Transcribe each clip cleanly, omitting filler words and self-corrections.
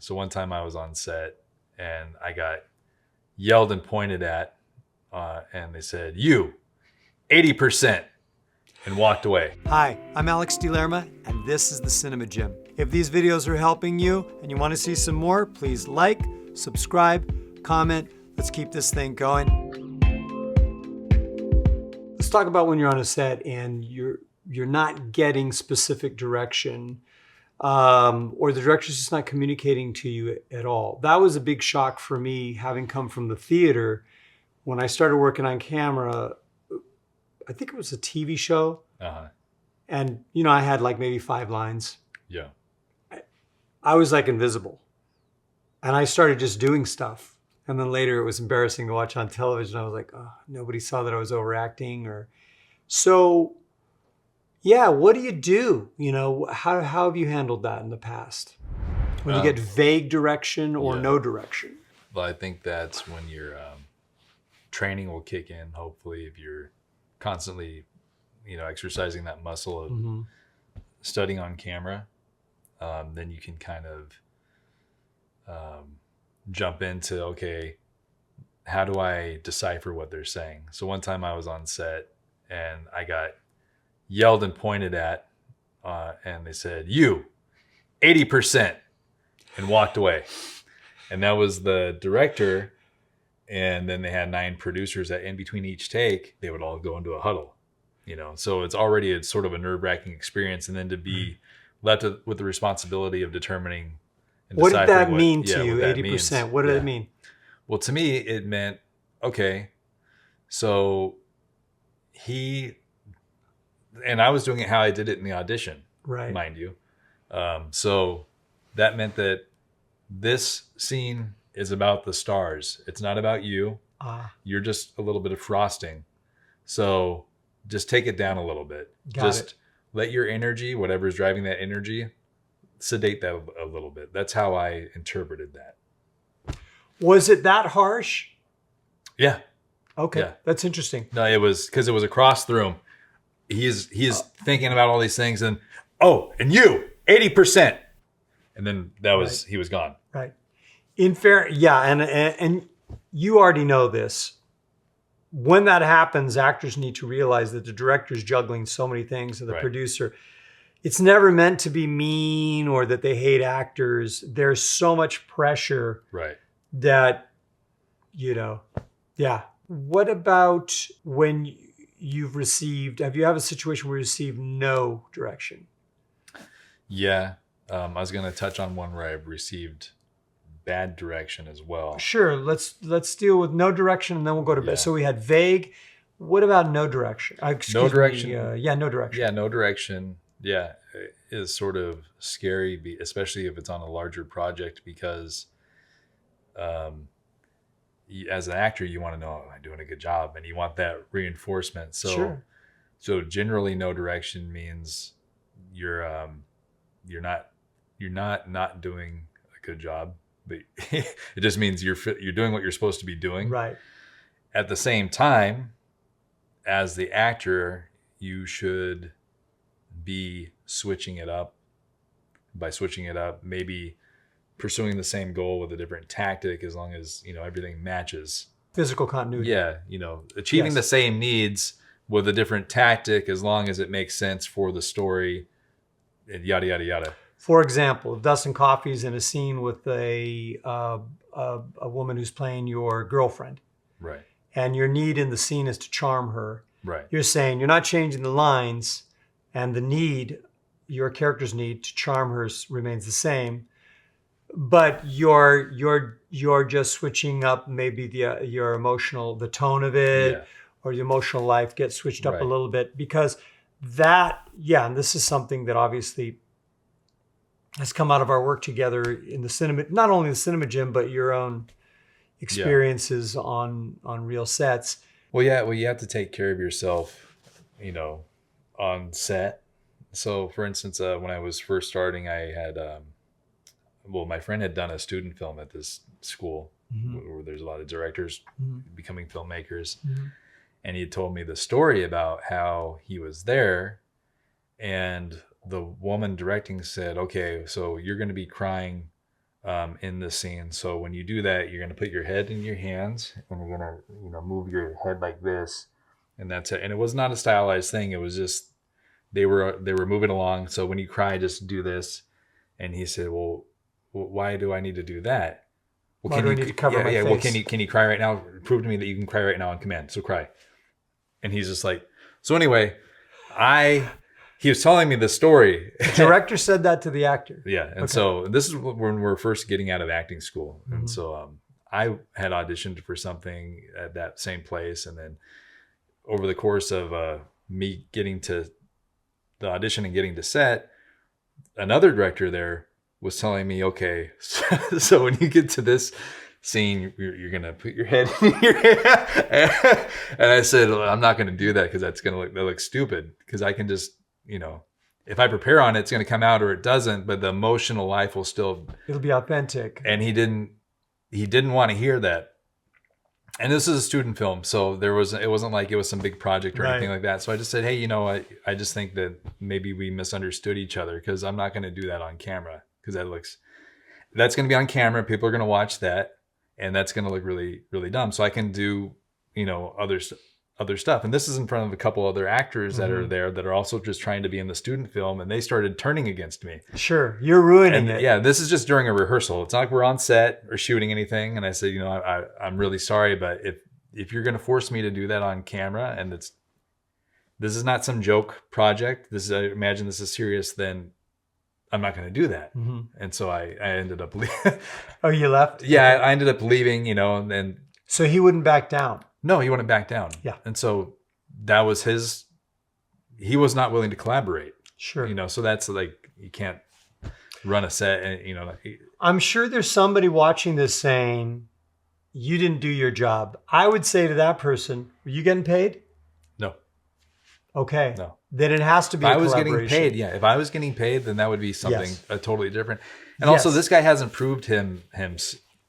So one time I was on set and I got yelled and pointed at, and they said, "You, 80%," and walked away. Hi, I'm Alex DeLerma, and this is the Cinema Gym. If these videos are helping you and you want to see some more, please like, subscribe, comment. Let's keep this thing going. Let's talk about when you're on a set and you're not getting specific direction, or the director's just not communicating to you at all. That was a big shock for me, having come from the theater. When I started working on camera, I think it was a TV show. And, I had like maybe 5 lines. Yeah. I was like invisible. And I started just doing stuff. And then later it was embarrassing to watch on television. I was like, oh, nobody saw that I was overacting. So, yeah, what do you do? How have you handled that in the past? When you get vague direction or no direction? Well, I think that's when your training will kick in, hopefully, if you're constantly exercising that muscle of studying on camera. Then you can kind of jump into, okay, how do I decipher what they're saying? So one time I was on set and I got yelled and pointed at, and they said, "You, 80%," and walked away. And that was the director. And then they had 9 producers that in between each take, they would all go into a huddle, So it's already a sort of a nerve-wracking experience. And then to be left with the responsibility of determining and what did deciphering that mean to you, 80%? What did it mean? Well, to me, it meant, okay, so and I was doing it how I did it in the audition, right? Mind you. So that meant that this scene is about the stars. It's not about you. You're just a little bit of frosting. So just take it down a little bit. Just let your energy, whatever's driving that energy, sedate that a little bit. That's how I interpreted that. Was it that harsh? Yeah. Okay. Yeah. That's interesting. No, it was because it was across the room. He is thinking about all these things and, and you, 80%. And then he was gone. Right. And you already know this. When that happens, actors need to realize that the director's juggling so many things, and the producer, it's never meant to be mean or that they hate actors. There's so much pressure that, yeah. What about when have you had a situation where you received no direction? Yeah. I was going to touch on one where I've received bad direction as well. Sure. Let's deal with no direction and then we'll go to bed. So we had vague. What about no direction? No direction. No direction. Yeah, no direction. Yeah, is sort of scary, especially if it's on a larger project, because as an actor, you want to know, am I doing a good job? And you want that reinforcement. So, So generally, no direction means you're not doing a good job. But it just means you're doing what you're supposed to be doing. Right. At the same time, as the actor, you should be switching it up. By switching it up, maybe pursuing the same goal with a different tactic, as long as everything matches. Physical continuity. Yeah, achieving the same needs with a different tactic, as long as it makes sense for the story. And yada yada yada. For example, if Dustin Coffey's in a scene with a woman who's playing your girlfriend, right, and your need in the scene is to charm her, right, you're saying you're not changing the lines, and the need, your character's need to charm her remains the same, but you're just switching up maybe your emotional, the tone of it, or the emotional life gets switched up a little bit, because and this is something that obviously has come out of our work together in the cinema, not only the Cinema Gym, but your own experiences on real sets. Well, you have to take care of yourself, on set. So for instance, when I was first starting, I had, my friend had done a student film at this school where there's a lot of directors becoming filmmakers. And he had told me the story about how he was there, and the woman directing said, okay, so you're going to be crying in this scene. So when you do that, you're going to put your head in your hands and you're going to, move your head like this. And that's it. And it was not a stylized thing. It was just, they were moving along. So when you cry, just do this. And he said, well, why do I need to do that? Well, Why do I need to cover my face? Well, can you cry right now? Prove to me that you can cry right now on command. So cry. And he's just like, so anyway, he was telling me the story. The director said that to the actor. Yeah. And so this is when we're first getting out of acting school. Mm-hmm. And so I had auditioned for something at that same place. And then over the course of me getting to the audition and getting to set, another director there was telling me, okay, so when you get to this scene, you're going to put your head in your head. And I said, well, I'm not going to do that because that's going to look stupid, because I can just, if I prepare on it, it's going to come out, or it doesn't, but the emotional life will still. It'll be authentic. And he didn't want to hear that. And this is a student film, so it wasn't like it was some big project or anything like that. So I just said, hey, I just think that maybe we misunderstood each other, because I'm not going to do that on camera, because that's going to be on camera. People are going to watch that, and that's going to look really, really dumb. So I can do, other stuff. And this is in front of a couple other actors that are there that are also just trying to be in the student film, and they started turning against me. Sure, you're ruining it. Yeah, this is just during a rehearsal. It's not like we're on set or shooting anything. And I said, I'm really sorry, but if you're going to force me to do that on camera, and this is not some joke project, I imagine this is serious, then I'm not going to do that. Mm-hmm. And so I ended up leaving. Oh, you left? Yeah, I ended up leaving, and so he wouldn't back down. No, he wouldn't back down. Yeah. And so that was he was not willing to collaborate. Sure. So that's like, you can't run a set and, I'm sure there's somebody watching this saying, you didn't do your job. I would say to that person, were you getting paid? No. Okay. No. Then it has to be if I was getting paid, if I was getting paid, then that would be something totally different. And also, this guy hasn't proved him.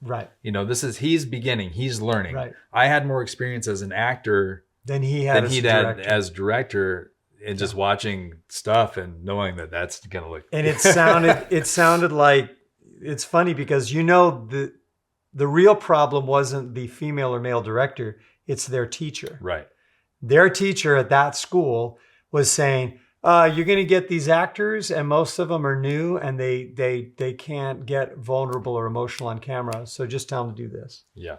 Right. He's beginning. He's learning. Right. I had more experience as an actor than he had as director, and just watching stuff and knowing that that's going to look. And it sounded like, it's funny because the real problem wasn't the female or male director, it's their teacher. Right. Their teacher at that school was saying, you're going to get these actors, and most of them are new, and they can't get vulnerable or emotional on camera. So just tell them to do this. Yeah.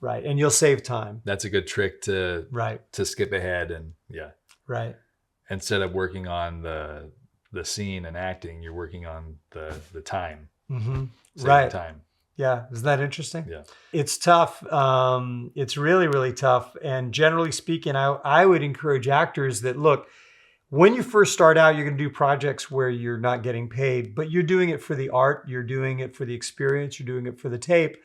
Right. And you'll save time. That's a good trick to skip ahead, and Right. Instead of working on the scene and acting, you're working on the time. Mm-hmm. Saving time. Yeah. Isn't that interesting? Yeah. It's tough. It's really, really tough. And generally speaking, I would encourage actors that, look, when you first start out, you're going to do projects where you're not getting paid, but you're doing it for the art, you're doing it for the experience, you're doing it for the tape.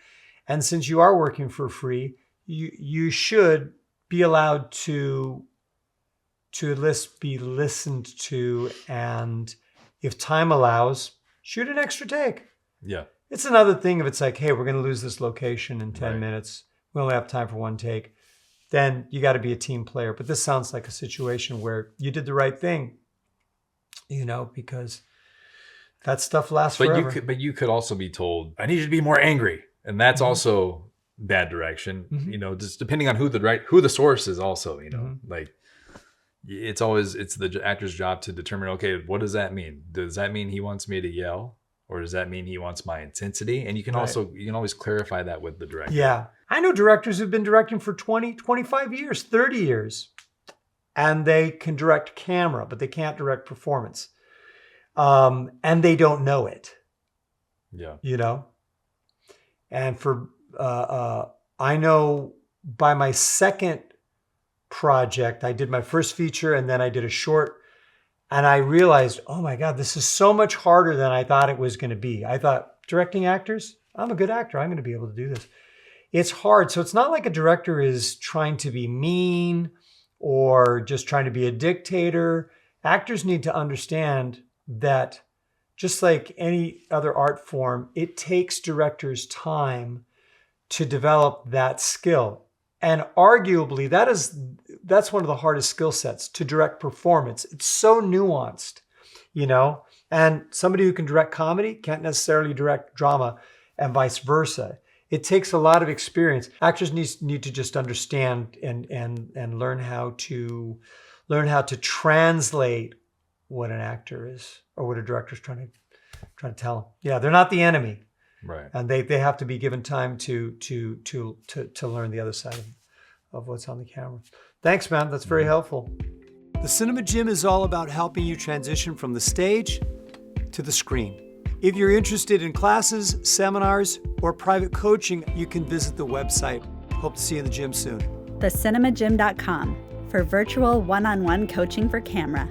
And since you are working for free, you should be allowed to be listened to, and if time allows, shoot an extra take. Yeah. It's another thing if it's like, hey, we're going to lose this location in 10 minutes. We only have time for one take. Then you got to be a team player. But this sounds like a situation where you did the right thing, because that stuff lasts forever. But you could also be told, I need you to be more angry. And that's also bad direction, just depending on who the source is also, like it's the actor's job to determine, okay, what does that mean? Does that mean he wants me to yell? Or does that mean he wants my intensity? And you can always clarify that with the director. Yeah. I know directors who've been directing for 20, 25 years, 30 years, and they can direct camera, but they can't direct performance. And they don't know it. Yeah. And for, I know by my second project, I did my first feature and then I did a short. And I realized, oh my God, this is so much harder than I thought it was going to be. I thought, directing actors? I'm a good actor. I'm going to be able to do this. It's hard. So it's not like a director is trying to be mean or just trying to be a dictator. Actors need to understand that just like any other art form, it takes directors time to develop that skill. And arguably, that's one of the hardest skill sets, to direct performance. It's so nuanced, And somebody who can direct comedy can't necessarily direct drama. and vice versa. It takes a lot of experience. Actors need to just understand and learn how to translate what an actor is or what a director is trying to tell them. Yeah, they're not the enemy, Right. and they have to be given time to learn the other side of what's on the camera. Thanks, man. That's very helpful. The Cinema Gym is all about helping you transition from the stage to the screen. If you're interested in classes, seminars, or private coaching, you can visit the website. Hope to see you in the gym soon. thecinemagym.com for virtual one-on-one coaching for camera.